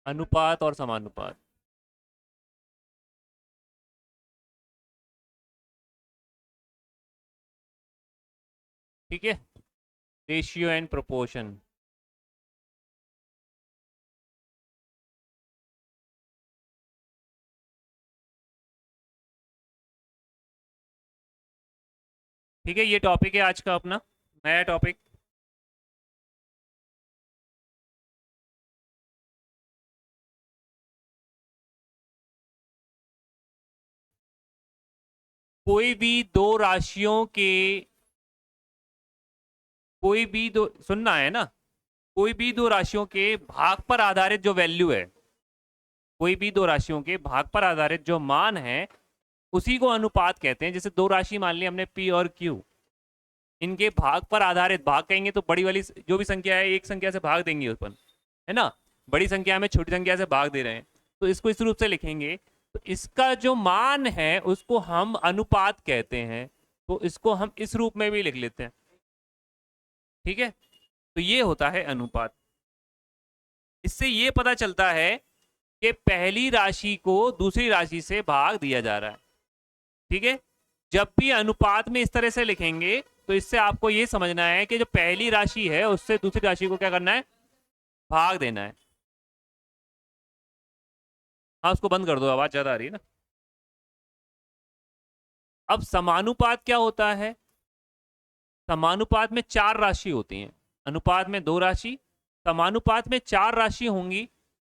अनुपात और समानुपात। ठीक है, रेशियो एंड प्रोपोर्शन। ठीक है, ये टॉपिक है आज का अपना नया टॉपिक। कोई भी दो राशियों के, कोई भी दो, सुनना है ना, कोई भी दो राशियों के भाग पर आधारित जो वैल्यू है, कोई भी दो राशियों के भाग पर आधारित जो मान है, उसी को अनुपात कहते हैं। जैसे दो राशि मान ली हमने पी और क्यू, इनके भाग पर आधारित, भाग कहेंगे तो बड़ी वाली जो भी संख्या है एक संख्या से भाग देंगे अपन, है ना। बड़ी संख्या में छोटी संख्या से भाग दे रहे हैं, तो इसको इस रूप से लिखेंगे। तो इसका जो मान है उसको हम अनुपात कहते हैं, तो इसको हम इस रूप में भी लिख लेते हैं। ठीक है, तो ये होता है अनुपात। इससे ये पता चलता है कि पहली राशि को दूसरी राशि से भाग दिया जा रहा है। ठीक है, जब भी अनुपात में इस तरह से लिखेंगे तो इससे आपको ये समझना है कि जो पहली राशि है उससे दूसरी राशि को क्या करना है, भाग देना है। हाँ, उसको बंद कर दो, आवाज ज्यादा आ रही है ना। अब समानुपात क्या होता है? समानुपात में चार राशि होती हैं, अनुपात में दो राशि, समानुपात में चार राशि होंगी,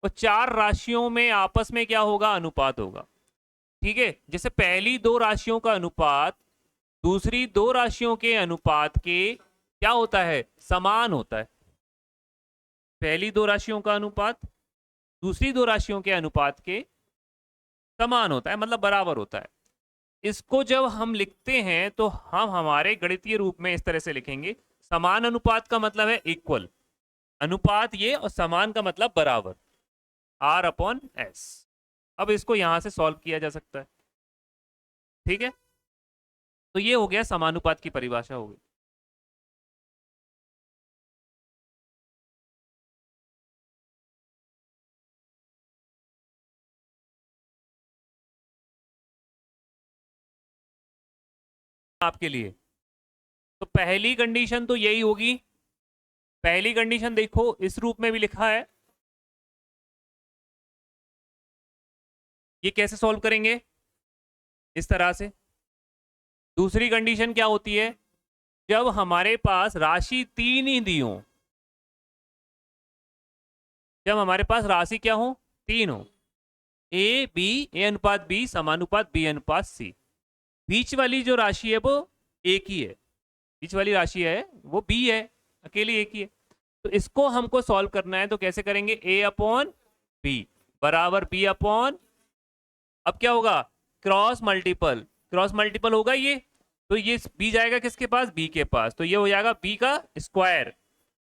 और चार राशियों में आपस में क्या होगा, अनुपात होगा। ठीक है, जैसे पहली दो राशियों का अनुपात दूसरी दो राशियों के अनुपात के क्या होता है, समान होता है। पहली दो राशियों का अनुपात दूसरी दो राशियों के अनुपात के समान होता है, मतलब बराबर होता है। इसको जब हम लिखते हैं तो हम हमारे गणितीय रूप में इस तरह से लिखेंगे। समान अनुपात का मतलब है इक्वल, अनुपात ये, और समान का मतलब बराबर, आर अपॉन एस। अब इसको यहां से सॉल्व किया जा सकता है। ठीक है, तो ये हो गया समानुपात की परिभाषा हो गई। आपके लिए तो पहली कंडीशन तो यही होगी। पहली कंडीशन देखो इस रूप में भी लिखा है, ये कैसे सॉल्व करेंगे, इस तरह से। दूसरी कंडीशन क्या होती है, जब हमारे पास राशि तीन ही दी हो, जब हमारे पास राशि क्या हो, तीन हो, ए बी, ए अनुपात बी समानुपात बी अनुपात सी। बीच वाली जो राशि है वो एक ही है, बीच वाली राशि है वो बी है, अकेली एक ही है। तो इसको हमको सॉल्व करना है, तो कैसे करेंगे, ए अपॉन बी बराबर बी अपॉन, अब क्या होगा, क्रॉस मल्टीपल, क्रॉस मल्टीपल होगा ये, तो ये बी जाएगा किसके पास, बी के पास, तो ये हो जाएगा बी का स्क्वायर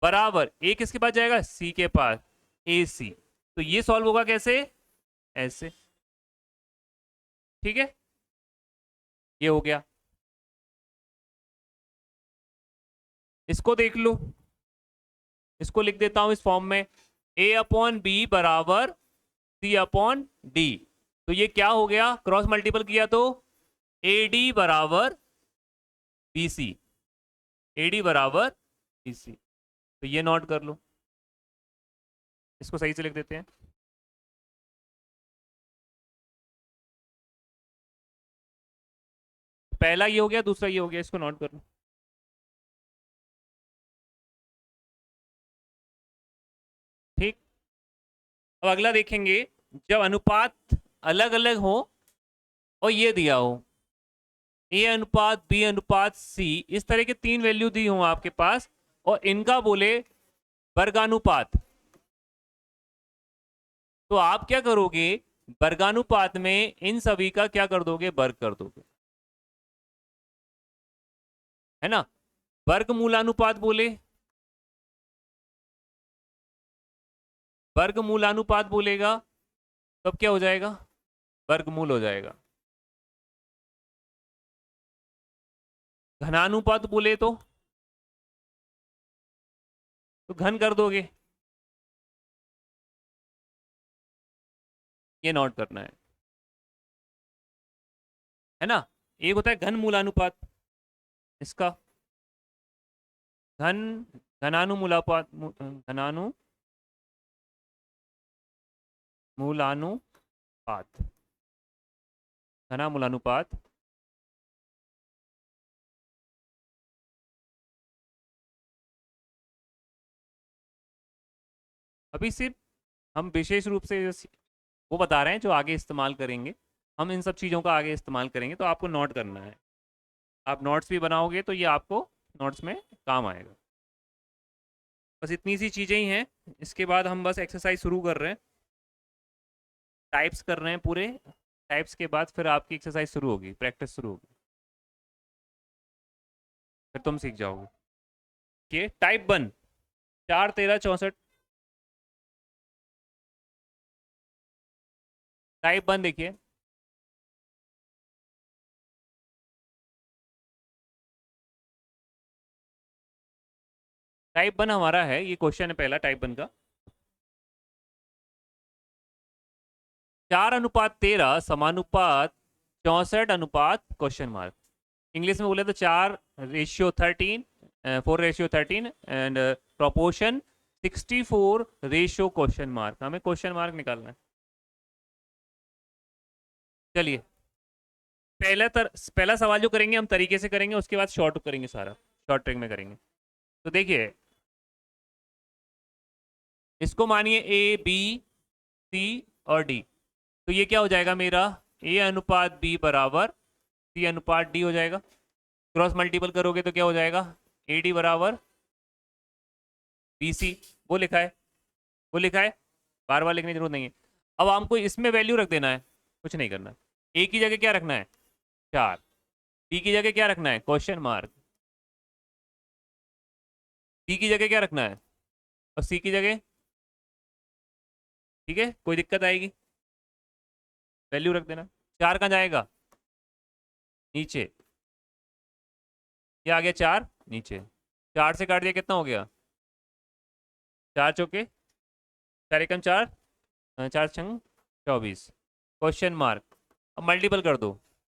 बराबर ए किसके पास जाएगा, सी के पास, ए सी। तो ये सॉल्व होगा कैसे, ऐसे। ठीक है, ये हो गया। इसको देख लो, इसको लिख देता हूं इस फॉर्म में, ए अपॉन बी बराबर सी अपॉन डी। तो ये क्या हो गया, क्रॉस मल्टीपल किया तो ए डी बराबर बी सी, ए डी बराबर बी सी। तो ये नोट कर लो, इसको सही से लिख देते हैं। पहला ये हो गया, दूसरा ये हो गया, इसको नोट कर लो। ठीक, अब अगला देखेंगे, जब अनुपात अलग अलग हो और ये दिया हो ए अनुपात बी अनुपात सी, इस तरह के तीन वैल्यू दी हो आपके पास, और इनका बोले वर्गानुपात, तो आप क्या करोगे, वर्गानुपात में इन सभी का क्या कर दोगे, वर्ग कर दोगे, है ना। वर्गमूलानुपात बोले, वर्गमूलानुपात बोलेगा, तब क्या हो जाएगा, वर्गमूल हो जाएगा। घनानुपात बोले तो घन कर दोगे, ये नोट करना है ना। एक होता है घन मूलानुपात, इसका घन घनानुमूलानुपात, घनानु मूलानुपात, घना मूलानुपात। अभी सिर्फ हम विशेष रूप से वो बता रहे हैं जो आगे इस्तेमाल करेंगे, हम इन सब चीज़ों का आगे इस्तेमाल करेंगे, तो आपको नोट करना है। आप नोट्स भी बनाओगे तो ये आपको नोट्स में काम आएगा। बस इतनी सी चीज़ें ही हैं। इसके बाद हम बस एक्सरसाइज शुरू कर रहे हैं, टाइप्स कर रहे हैं पूरे। टाइप्स के बाद फिर आपकी एक्सरसाइज शुरू होगी, प्रैक्टिस शुरू होगी, फिर तुम सीख जाओगे। ये टाइप 1, 4 13 64। टाइप 1 देखिए, टाइप 1 हमारा है, ये क्वेश्चन है पहला टाइप 1 का। 4:13 समानुपात 64 क्वेश्चन मार्क। इंग्लिश में बोले तो 4:13, 4:13 एंड प्रोपोर्शन 64 क्वेश्चन मार्क। हमें क्वेश्चन मार्क निकालना है। चलिए पहला सवाल जो करेंगे हम तरीके से करेंगे, उसके बाद शॉर्ट करेंगे, सारा शॉर्ट ट्रिक में करेंगे। तो देखिए, इसको मानिए ए बी सी और डी, तो ये क्या हो जाएगा मेरा, ए अनुपात बी बराबर सी अनुपात डी हो जाएगा। क्रॉस मल्टीपल करोगे तो क्या हो जाएगा, ए डी बराबर बी सी। वो लिखा है, वो लिखा है, बार बार लिखने की जरूरत नहीं है। अब हमको इसमें वैल्यू रख देना है, कुछ नहीं करना। ए की जगह क्या रखना है, 4। बी की जगह क्या रखना है, क्वेश्चन मार्क। सी की जगह क्या रखना है, और सी की जगह, ठीक है, कोई दिक्कत आएगी, वैल्यू रख देना। 4 कहाँ जाएगा, नीचे, ये आ गया 4 नीचे। 4 से काट दिया, कितना हो गया, 4 चौके 4 एकम 4, 4 छंग 24 क्वेश्चन मार्क। अब मल्टीपल कर दो,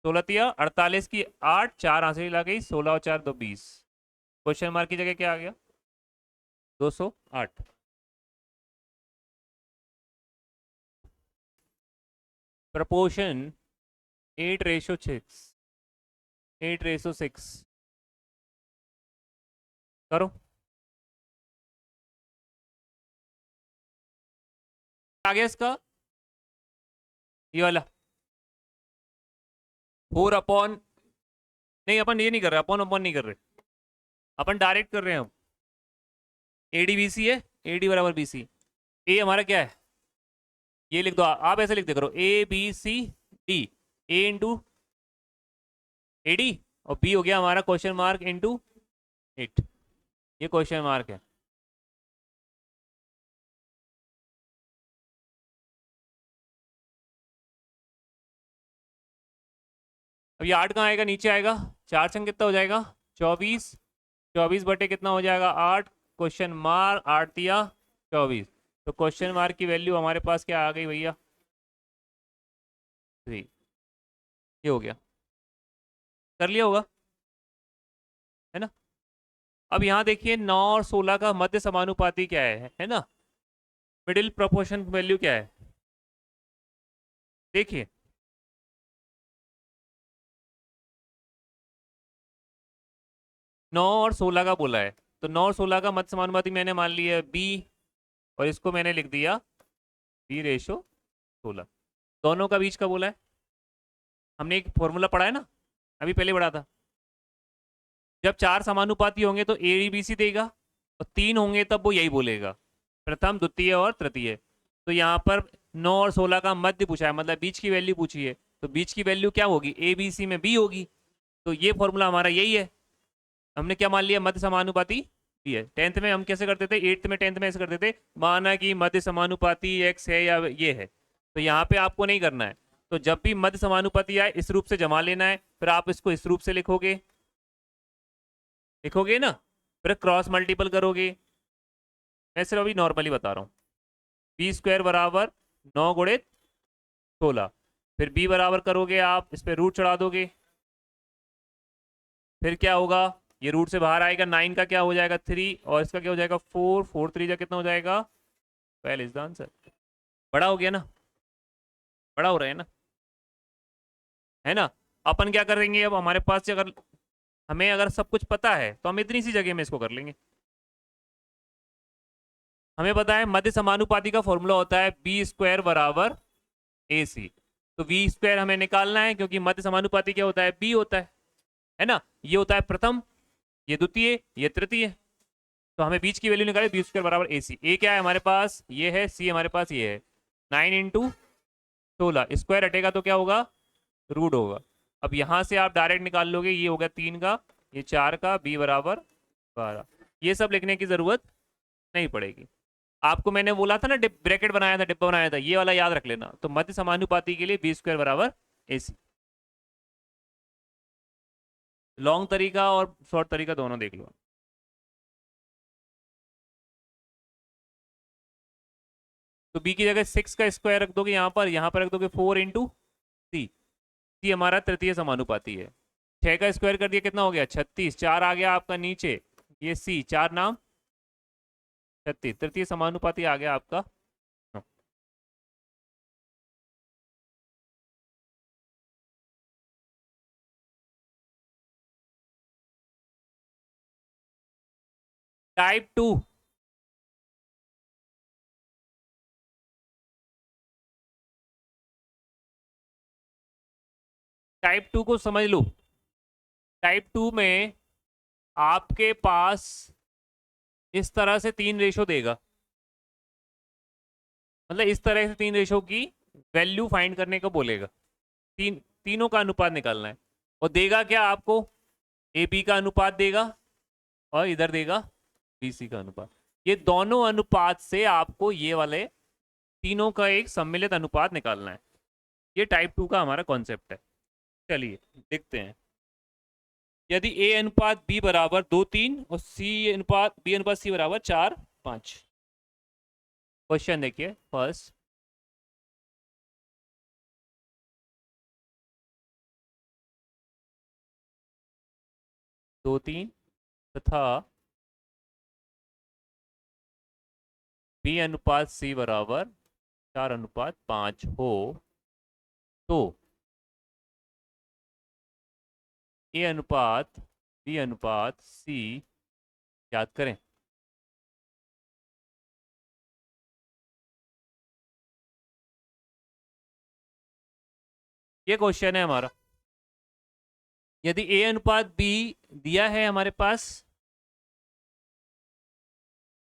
16 तिया 48 की 8, 4 आंसर ला गई, 16 और 4 2 20। क्वेश्चन मार्क की जगह क्या आ गया, 208। प्रपोर्शन 8:6, 8:6 करो। आ गया इसका, ये वाला 4 नहीं, अपन ये नहीं कर रहे, अपन अपन नहीं कर रहे, अपन डायरेक्ट कर रहे हैं हम। ए डी बी सी है, ए डी बराबर बी सी। ए हमारा क्या है, ये लिख दो, आप ऐसे लिख दे करो, A B C D, A into A D, और बी हो गया हमारा क्वेश्चन मार्क इंटू 8, ये क्वेश्चन मार्क है। अब ये 8 कहाँ आएगा, नीचे आएगा। 4 छंग कितना हो जाएगा, 24, 24 बटे कितना हो जाएगा 8, क्वेश्चन मार्क 8 दिया 24। तो क्वेश्चन मार्क की वैल्यू हमारे पास क्या आ गई भैया, 3। ये हो गया, कर लिया होगा, है ना। अब यहाँ देखिए 9 और 16 का मध्य समानुपाती क्या है ना, मिडिल प्रोपोर्शन वैल्यू क्या है, देखिए 9 और 16 का बोला है, तो 9 और 16 का मध्य समानुपाती मैंने मान लिया बी, और इसको मैंने लिख दिया B/16। दोनों का बीच का बोला है, हमने एक फॉर्मूला पढ़ा है ना, अभी पहले पढ़ा था। जब 4 समानुपाती होंगे तो ए बी सी देगा, और 3 होंगे तब वो यही बोलेगा, प्रथम द्वितीय और तृतीय। तो यहाँ पर 9 और 16 का मध्य पूछा है, मतलब बीच की वैल्यू पूछी है, तो बीच की वैल्यू क्या होगी, ए बी सी में बी होगी। तो ये फॉर्मूला हमारा यही है, हमने क्या मान लिया, मध्य समानुपाती बी है। 10th में हम कैसे करते थे, 8th में 10th में ऐसे करते थे, माना कि मध्य समानुपाती एक्स है या ये है, तो यहाँ पे आपको नहीं करना है। तो जब भी मध्य समानुपाती आए इस रूप से जमा लेना है, फिर आप इसको इस रूप से लिखोगे, लिखोगे ना, फिर क्रॉस मल्टीपल करोगे। मैं सिर्फ अभी नॉर्मली बता रहा हूँ, बी स्क्वायर बराबर 9 गुणित 16। फिर b बराबर करोगे आप, इस पे रूट चढ़ा दोगे, फिर क्या होगा, ये रूट से बाहर आएगा, 9 का क्या हो जाएगा 3, और इसका क्या हो जाएगा 4, 4 3 जा कितना हो जाएगा 12 इज द आंसर। बड़ा हो गया ना, बड़ा हो रहा है ना, है ना। अपन क्या करेंगे, अब हमारे पास से अगर हमें अगर सब कुछ पता है तो हम इतनी सी जगह में इसको कर लेंगे। हमें पता है मध्य समानुपाती का फॉर्मूला होता है बी स्क्वायर बराबर ए सी। तो वी स्क्वायर हमें निकालना है, क्योंकि मध्य समानुपाती क्या होता है, बी होता है ना। ये होता है प्रथम, ये द्वितीय, ये तृतीय। तो हमें बीच की वैल्यू निकाले, बी स्क्वायर बराबर ए सी। ए क्या है हमारे पास, ये है, सी हमारे पास ये है। 9 इंटू 16, स्क्वायर हटेगा तो क्या होगा, रूट होगा। अब यहां से आप डायरेक्ट निकाल लोगे, ये होगा 3 का, ये 4 का, बी बराबर 12। ये सब लिखने की जरूरत नहीं पड़ेगी। आपको मैंने बोला था ना, ब्रैकेट बनाया था, डिब्बा बनाया था, ये वाला याद रख लेना। तो मध्य समानुपाती के लिए बी स्क्वायर बराबर ए सी। लॉन्ग तरीका और शॉर्ट तरीका दोनों देख लो। तो बी की जगह 6 का स्क्वायर रख दोगे यहाँ पर रख दोगे 4 इंटू सी। सी हमारा तृतीय समानुपाती है। 6 का स्क्वायर कर दिया कितना हो गया 36, 4 आ गया आपका नीचे, ये सी 4 नाम 36, तृतीय समानुपाती आ गया आपका। टाइप 2, टाइप 2 को समझ लो। टाइप 2 में आपके पास इस तरह से 3 रेशो देगा, मतलब इस तरह से 3 रेशो की वैल्यू फाइंड करने को बोलेगा। तीनों का अनुपात निकालना है। और देगा क्या आपको, ए बी का अनुपात देगा, और इधर देगा बी सी का अनुपात। ये दोनों अनुपात से आपको ये वाले तीनों का एक सम्मिलित अनुपात निकालना है। ये टाइप 2 का हमारा कॉन्सेप्ट है। चलिए देखते हैं। यदि ए अनुपात बी बराबर 2 3 और सी अनुपात बी अनुपात सी बराबर 4 5। क्वेश्चन देखिए फर्स्ट, 2 3 तथा बी अनुपात सी बराबर 4 अनुपात 5 हो तो ए अनुपात बी अनुपात सी याद करें। ये क्वेश्चन है हमारा। यदि ए अनुपात बी दिया है हमारे पास,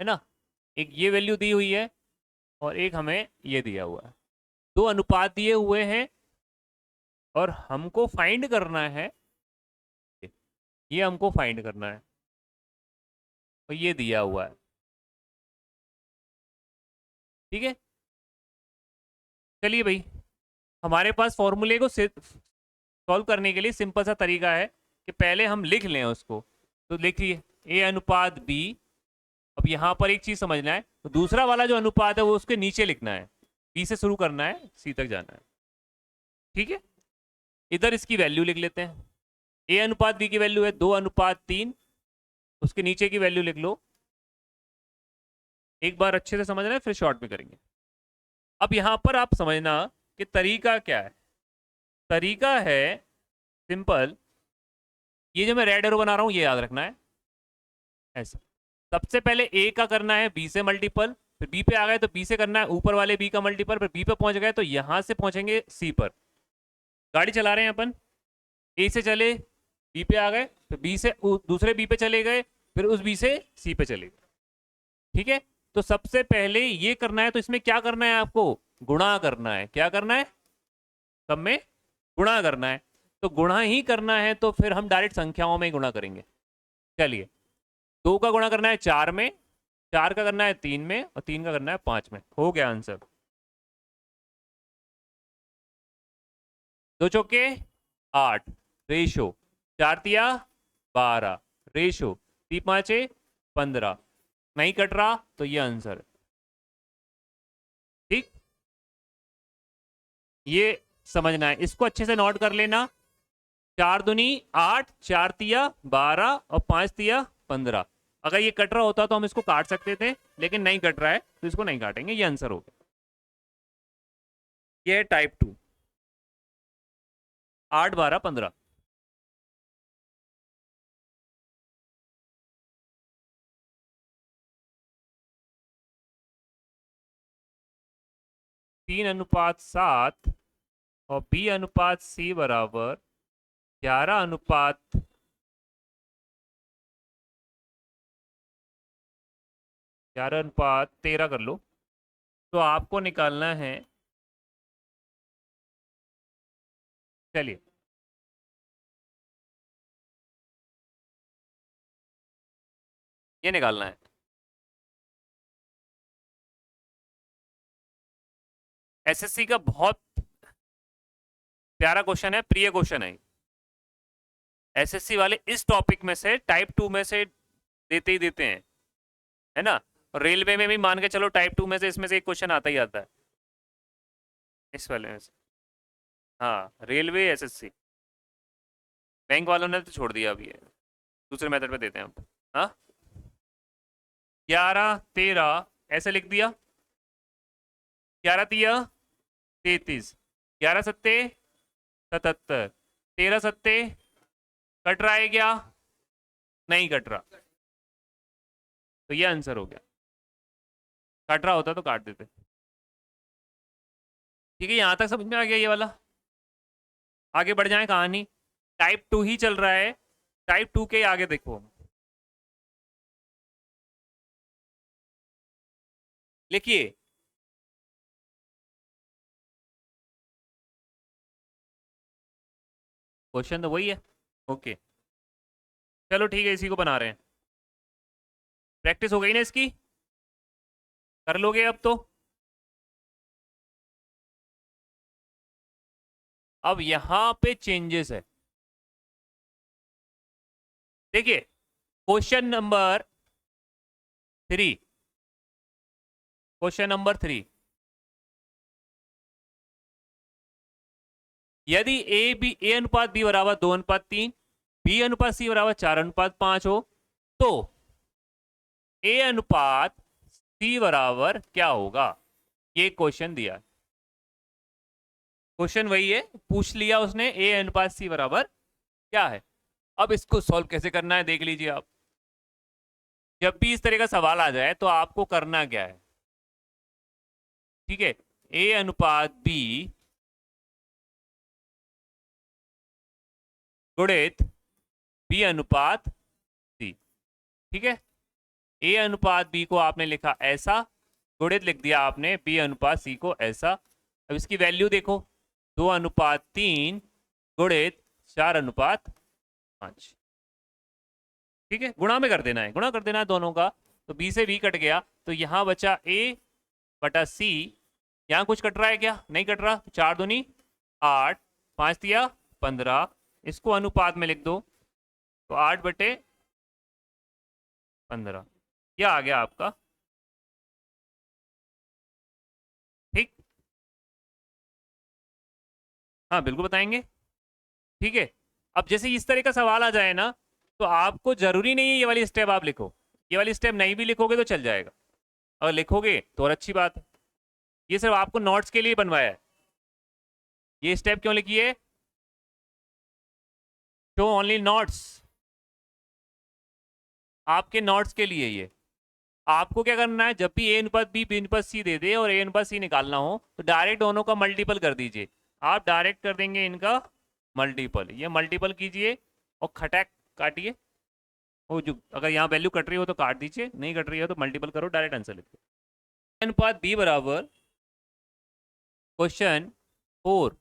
है ना, एक ये वैल्यू दी हुई है और एक हमें ये दिया हुआ है, दो अनुपात दिए हुए हैं और हमको फाइंड करना है, ये हमको फाइंड करना है और ये दिया हुआ है। ठीक है, चलिए भाई, हमारे पास फॉर्मूले को सॉल्व करने के लिए सिंपल सा तरीका है कि पहले हम लिख लें उसको। तो लिखिए ए अनुपात बी। अब यहां पर एक चीज समझना है, तो दूसरा वाला जो अनुपात है वो उसके नीचे लिखना है, बी से शुरू करना है, सी तक जाना है। ठीक है, इधर इसकी वैल्यू लिख लेते हैं। ए अनुपात बी की वैल्यू है 2:3, उसके नीचे की वैल्यू लिख लो। एक बार अच्छे से समझना है, फिर शॉर्ट में करेंगे। अब यहां पर आप समझना कि तरीका क्या है। तरीका है सिंपल, ये जो मैं रेड एरो बना रहा हूं ये याद रखना है ऐसा। सबसे पहले ए का करना है बी से मल्टीपल, फिर बी पे आ गए तो बी से करना है ऊपर वाले बी का मल्टीपल, फिर बी पे पहुंच गए तो यहां से पहुंचेंगे सी पर। गाड़ी चला रहे हैं अपन, ए से चले बी पे आ गए, फिर बी से दूसरे बी पे चले गए, फिर उस बी से सी पे चले गए। ठीक है, तो सबसे पहले ये करना है, तो इसमें क्या करना है आपको, गुणा करना है। क्या करना है, सब में गुणा करना है। तो गुणा ही करना है तो फिर हम डायरेक्ट संख्याओं में गुणा करेंगे। चलिए, 2 का गुणा करना है 4 में, 4 का करना है 3 में, और 3 का करना है 5 में। हो गया आंसर। 2 चौके 8 रेशो, 4 तिया 12 रेशो, 3 5 15। नहीं कट रहा तो ये आंसर है। ठीक, ये समझना है, इसको अच्छे से नोट कर लेना। 4 दूनी 8, 4 तिया 12 और 5 तिया 15। अगर ये कट रहा होता तो हम इसको काट सकते थे, लेकिन नहीं कट रहा है तो इसको नहीं काटेंगे। ये आंसर हो गया। ये है टाइप 2। 8 12 15। 3:7 और B/C बराबर 11:13 कर लो। तो आपको निकालना है, चलिए ये निकालना है। एसएससी का बहुत प्यारा क्वेश्चन है, प्रिय क्वेश्चन है। एसएससी वाले इस टॉपिक में से टाइप 2 में से देते ही देते हैं, है ना। और रेलवे में भी मान के चलो टाइप 2 में से इसमें से एक क्वेश्चन आता ही आता है, इस वाले में से। हाँ, रेलवे एसएससी। बैंक वालों ने तो छोड़ दिया अभी, है दूसरे मेथड पे देते हैं हम। हाँ, 11 13 ऐसे लिख दिया। 11 तिया 33, 11 सत्ते 77, 13 सत्ते कट रहा है क्या? नहीं कट रहा, तो ये आंसर हो गया। कट रहा होता तो काट देते। ठीक है, यहां तक समझ में आ गया ये वाला। आगे बढ़ जाए कहानी। टाइप 2 ही चल रहा है, टाइप 2 के आगे देखो, लिखिए। क्वेश्चन तो वही है। ओके, चलो ठीक है, इसी को बना रहे हैं। प्रैक्टिस हो गई ना इसकी, कर लोगे अब तो। अब यहां पे चेंजेस है, देखिए। क्वेश्चन नंबर 3, क्वेश्चन नंबर 3, यदि ए अनुपात बी बराबर 2:3, बी अनुपात सी बराबर 4:5 हो, तो ए अनुपात सी बराबर क्या होगा? ये क्वेश्चन दिया। क्वेश्चन वही है, पूछ लिया उसने, ए अनुपात सी बराबर क्या है। अब इसको सॉल्व कैसे करना है देख लीजिए आप। जब भी इस तरह का सवाल आ जाए तो आपको करना क्या है, ठीक है। ए अनुपात बी गुणित बी अनुपात सी, ठीक है। ए अनुपात बी को आपने लिखा ऐसा, गुणित लिख दिया आपने बी अनुपात सी को ऐसा। अब इसकी वैल्यू देखो, 2:3 गुणित 4:5। ठीक है, गुणा में कर देना है, गुणा कर देना है दोनों का। तो बी से बी कट गया, तो यहां बचा ए बटा सी। यहां कुछ कट रहा है क्या? नहीं कट रहा। 4 दूनी 8, 5 दिया 15, इसको अनुपात में लिख दो, तो 8/15 क्या आ गया आपका? ठीक, हाँ बिल्कुल बताएंगे। ठीक है, अब जैसे इस तरह का सवाल आ जाए ना, तो आपको जरूरी नहीं है ये वाली स्टेप आप लिखो। ये वाली स्टेप नहीं भी लिखोगे तो चल जाएगा, अगर लिखोगे तो और अच्छी बात है। ये सिर्फ आपको नोट्स के लिए बनवाया है। ये स्टेप क्यों लिखी है? शो ओनली नोट्स, आपके नोट्स के लिए ये। आपको क्या करना है, जब भी ए अनुपात बी अनुपात सी दे दे और ए अनुपात सी निकालना हो, तो डायरेक्ट दोनों का मल्टीपल कर दीजिए। आप डायरेक्ट कर देंगे इनका मल्टीपल, ये मल्टीपल कीजिए और खटैक काटिए। वो जो अगर यहाँ वैल्यू कट रही हो तो काट दीजिए, नहीं कट रही हो तो मल्टीपल करो, डायरेक्ट आंसर लिखो। अनुपात बी बराबर क्वेश्चन 4,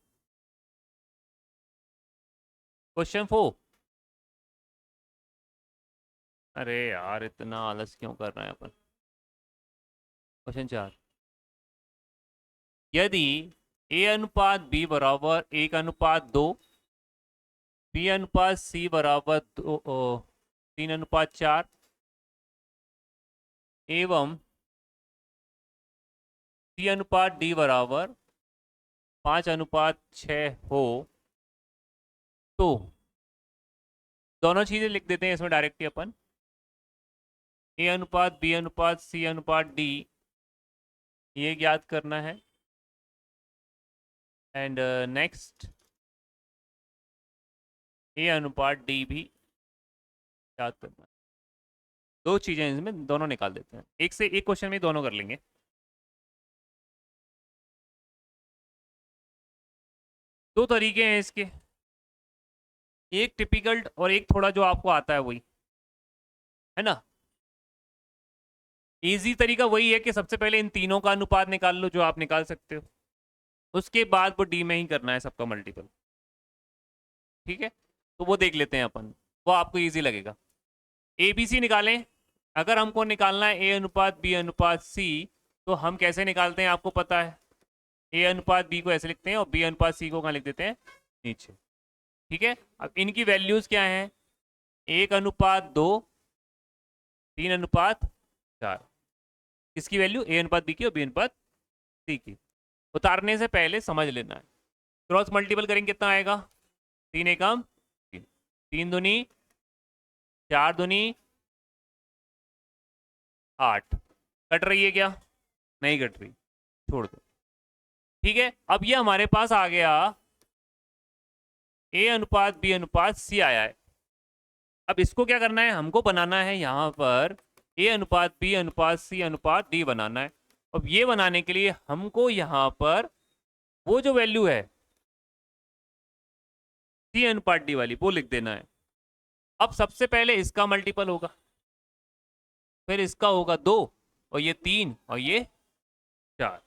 क्वेश्चन 4। अरे यार इतना आलस क्यों कर रहे हैं अपन। क्वेश्चन 4, यदि ए अनुपात बी बराबर 1:2, बी अनुपात सी बराबर 3:4 एवं सी अनुपात डी बराबर 5:6 हो तो दोनों चीजें लिख देते हैं इसमें डायरेक्टली अपन, ए अनुपात बी अनुपात सी अनुपात डी, ये ज्ञात करना है। एंड नेक्स्ट ए अनुपात डी भी ज्ञात करना है। दो चीजें इसमें दोनों निकाल देते हैं, एक से एक क्वेश्चन में दोनों कर लेंगे। दो तरीके हैं इसके, एक टिपिकल और एक थोड़ा जो आपको आता है वही, है ना। इजी तरीका वही है कि सबसे पहले इन तीनों का अनुपात निकाल लो जो आप निकाल सकते हो, उसके बाद वो डी में ही करना है सबका मल्टीपल। ठीक है, तो वो देख लेते हैं अपन, वो आपको इजी लगेगा। ए बी सी निकालें। अगर हमको निकालना है ए अनुपात बी अनुपात सी, तो हम कैसे निकालते हैं आपको पता है। ए अनुपात बी को ऐसे लिखते हैं और बी अनुपात सी को कहाँ लिख देते हैं, नीचे। ठीक है, अब इनकी वैल्यूज क्या हैं, 1:2, 3:4। इसकी वैल्यू ए अनुपात बी की और बी अनुपात सी की। उतारने से पहले समझ लेना है, क्रॉस मल्टीपल करेंगे कितना आएगा, 3 एकम 3, 3 दूनी 4 दूनी 8। कट रही है क्या, नहीं कट रही, छोड़ दो। ठीक है, अब ये हमारे पास आ गया ए अनुपात बी अनुपात सी आया है। अब इसको क्या करना है, हमको बनाना है यहाँ पर ए अनुपात बी अनुपात सी अनुपात डी बनाना है। अब ये बनाने के लिए हमको यहाँ पर वो जो वैल्यू है सी अनुपात डी वाली वो लिख देना है। अब सबसे पहले इसका मल्टीपल होगा, फिर इसका होगा 2, और ये 3 और ये 4।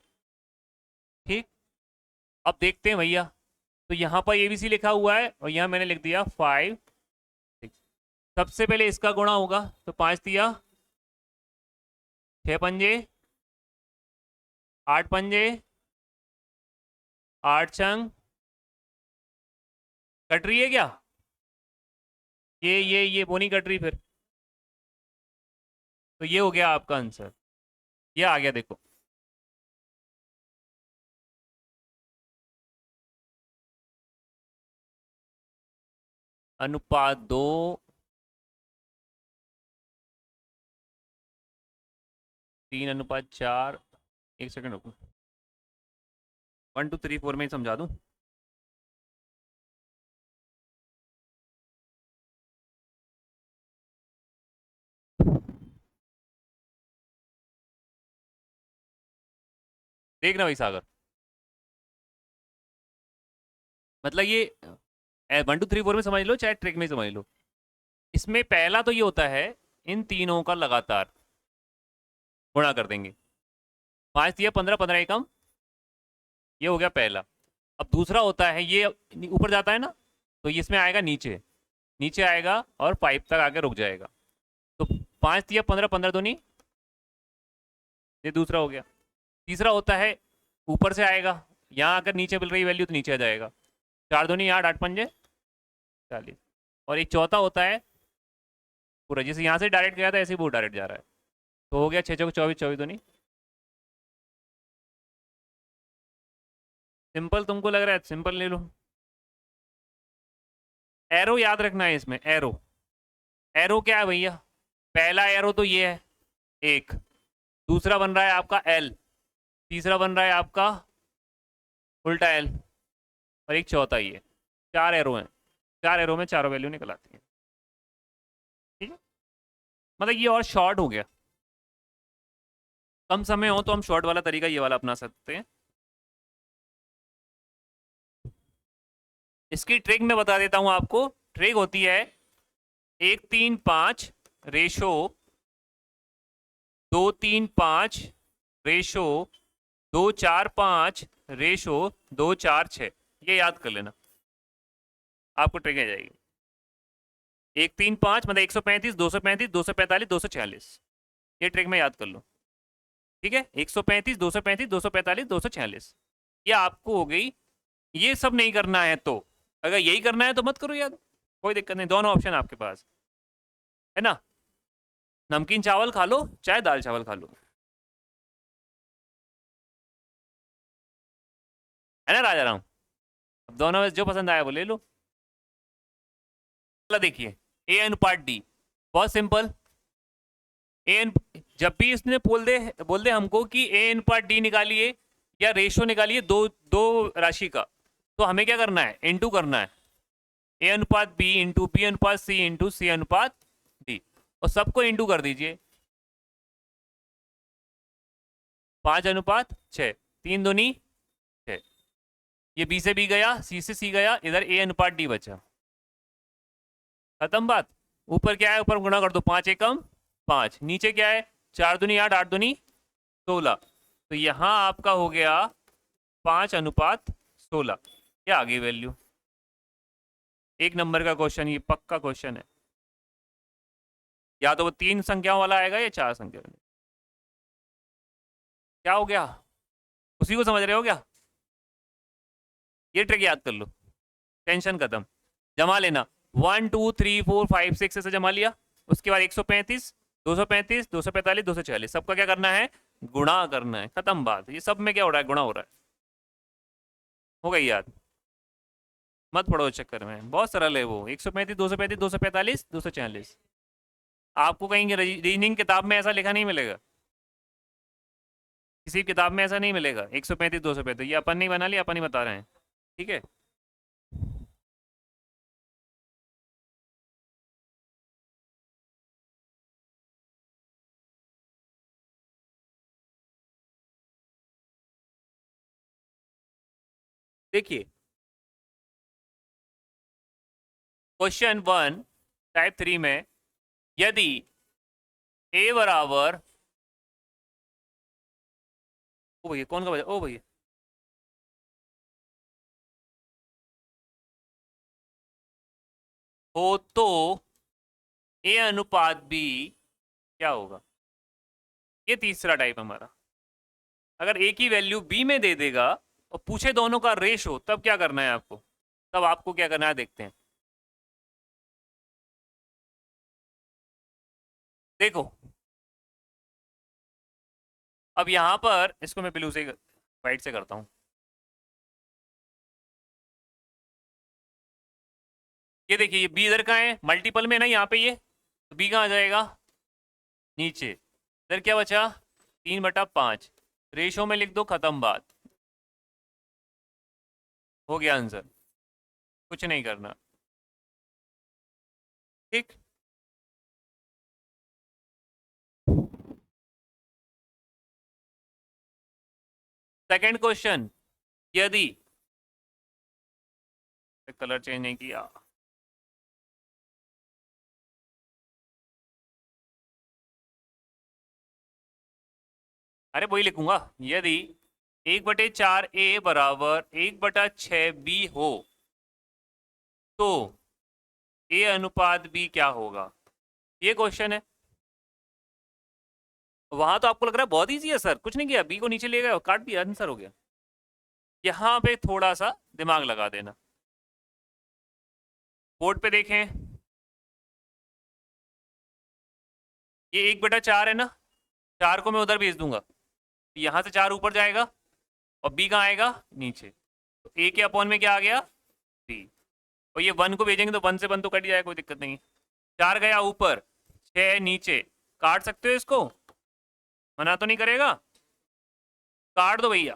ठीक, अब देखते हैं भैया, तो यहाँ पर एबीसी लिखा हुआ है और यहाँ मैंने लिख दिया 5 6। सबसे पहले इसका गुणा होगा, तो 5 दिया 6 पंजे 8 पंजे 8 छंग। कट रही है क्या, ये वो नहीं कट रही फिर, तो ये हो गया आपका आंसर, ये आ गया देखो। अनुपात 2 3:4। एक सेकंड रुको, 1 2 3 4 में ही समझा दूं। देखना भाई सागर, मतलब ये 1 2 3 4 में समझ लो चाहे ट्रिक में समझ लो। इसमें पहला तो ये होता है, इन तीनों का लगातार गुणा कर देंगे। 5 दिया 15 15 एकम, ये हो गया पहला। अब दूसरा होता है, ये ऊपर जाता है ना, तो इसमें आएगा नीचे, नीचे आएगा और पाइप तक आके रुक जाएगा। तो 5 दिया 15 15 दूनी, ये दूसरा हो गया। तीसरा होता है ऊपर से आएगा, यहाँ अगर नीचे मिल रही वैल्यू तो नीचे आ जाएगा, 4 दूनी 8 8 पंजे 40। और एक चौथा होता है पूरा, जैसे यहाँ से डायरेक्ट गया था ऐसे ही वो डायरेक्ट जा रहा है, तो हो गया 6 चौक 24 24 दूनी। सिंपल तुमको लग रहा है, सिंपल ले लो। एरो याद रखना है इसमें, एरो, एरो क्या है भैया, पहला एरो तो ये है एक, दूसरा बन रहा है आपका एल, तीसरा बन रहा है आपका उल्टा एल, और एक चौथा ये। 4 एरो हैं, 4 एरो में चारों वैल्यू निकल आती है। ठीक है, मतलब ये और शॉर्ट हो गया, कम समय हो तो हम शॉर्ट वाला तरीका ये वाला अपना सकते हैं। इसकी ट्रिक मैं बता देता हूं आपको, ट्रिक होती है 1 3 5 रेशो 2 3 5 रेशो 2 4 5 रेशो 2 4 6। ये याद कर लेना, आपको ट्रिक आ जाएगी। 1 3 5 मतलब 135 235 245 246, ये ट्रिक में याद कर लो। ठीक है, 135 235 245 246, ये आपको हो गई। ये सब नहीं करना है तो, अगर यही करना है तो मत करो याद, कोई दिक्कत नहीं, दोनों ऑप्शन आपके पास है ना। नमकीन चावल खा लो चाहे दाल चावल खा लो, है ना राजा राम? अब दोनों में जो पसंद आया वो ले लो। चलो देखिए, ए अनुपात डी, बहुत सिंपल। जब भी इसने बोल दे हमको कि ए अनुपात डी निकालिए या रेशो निकालिए दो दो राशि का, तो हमें क्या करना है, इनटू करना है। ए अनुपात बी इंटू बी अनुपात सी इंटू सी अनुपात डी, और सबको इंटू कर दीजिए। 5:6, 3 दूनी 6। ये बी से बी गया, सी से सी गया, इधर ए अनुपात डी बचा। खत्म बात। ऊपर क्या है, ऊपर गुणा कर दो, 5 एकम 5। नीचे क्या है, 4 दूनी 8, 8 दूनी 16। तो यहां आपका हो गया 5:16। क्या आ गई वैल्यू? एक नंबर का क्वेश्चन, ये पक्का क्वेश्चन है। या तो वो 3 संख्याओं वाला आएगा या 4 संख्या वाला। क्या हो गया, उसी को समझ रहे हो क्या? ये ट्रिक याद कर लो, टेंशन खत्म। जमा लेना, 1 2 3 4 5 6 ऐसे जमा लिया। उसके बाद 135, 235, 245, 246, सबका क्या करना है, गुणा करना है। खत्म बात। ये सब में क्या हो रहा है, गुणा हो रहा है। हो गई याद? मत पढ़ो चक्कर में, बहुत सरल है वो। 135, 235, 245, 246। आपको कहीं रीजनिंग किताब में ऐसा लिखा नहीं मिलेगा, किसी किताब में ऐसा नहीं मिलेगा। 135, 235 ये अपन नहीं बना लिया, अपन ही बता रहे हैं, ठीक है। देखिए क्वेश्चन 1 टाइप 3 में, यदि ए बराबर, ओ भैया कौन का बजा, ओ भैया हो तो ए अनुपात बी क्या होगा। ये तीसरा टाइप हमारा। अगर ए की वैल्यू बी में दे देगा और पूछे दोनों का रेशो, तब क्या करना है आपको, तब आपको क्या करना है देखते हैं। देखो अब यहां पर इसको मैं ब्लू से वाइट से करता हूं। ये देखिए, ये बी इधर का है, मल्टीपल में ना यहाँ पे, ये तो बी कहाँ आ जाएगा, नीचे। इधर क्या बचा, 3/5। रेशो में लिख दो, खत्म बात, हो गया आंसर। कुछ नहीं करना, ठीक। सेकंड क्वेश्चन, यदि, कलर चेंज नहीं किया, अरे वही लिखूंगा। यदि 1/4 ए बराबर 1/6 बी हो, तो ए अनुपात बी क्या होगा, ये क्वेश्चन है। वहां तो आपको लग रहा है बहुत इजी है सर, कुछ नहीं किया, बी को नीचे ले गए, काट दिया, आंसर हो गया। यहां पे थोड़ा सा दिमाग लगा देना। बोर्ड पे देखें, ये 1/4 है ना, 4 को मैं उधर भेज दूंगा, यहां से 4 ऊपर जाएगा और बी कहाँ आएगा, नीचे। तो ए के अपॉन में क्या आ गया, बी। और ये 1 को भेजेंगे तो 1 से 1 तो कट जाएगा, कोई दिक्कत नहीं। 4 गया ऊपर, 6 नीचे, काट सकते हो इसको, मना तो नहीं करेगा, काट दो भैया।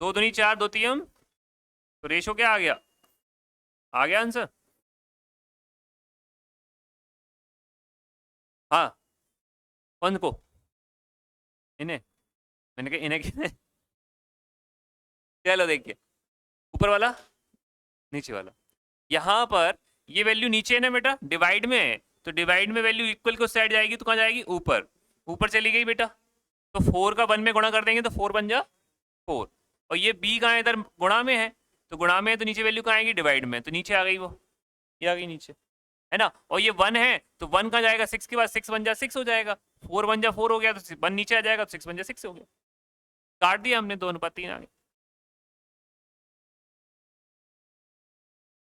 2 दूनी 4, 2 तीन, तो रेशो क्या आ गया आंसर। हाँ, कौन को, इन्हें, मैंने कहा इन्हें किन्हें। चलो देखिए, ऊपर वाला नीचे वाला, यहां पर ये वैल्यू नीचे है ना बेटा, डिवाइड में है, तो डिवाइड में वैल्यू इक्वल को साइड जाएगी, तो कहाँ जाएगी, ऊपर। ऊपर चली गई बेटा, तो 4 का 1 में गुणा कर देंगे तो 4 बन जा 4। और ये बी कहाँ है, इधर गुणा में है, तो गुणा में है तो नीचे वैल्यू कहाँ आएगी, डिवाइड में, तो नीचे आ गई वो, ये आ गई नीचे, है ना। और ये 1 है तो 1 कहाँ जाएगा, 6 के बाद 6 बन जा 6 हो जाएगा, 4 बन जा 4 हो गया, तो 1 नीचे आ जाएगा तो 6 बन जा 6 हो गया। काट दिया हमने, 2:3 आ गए।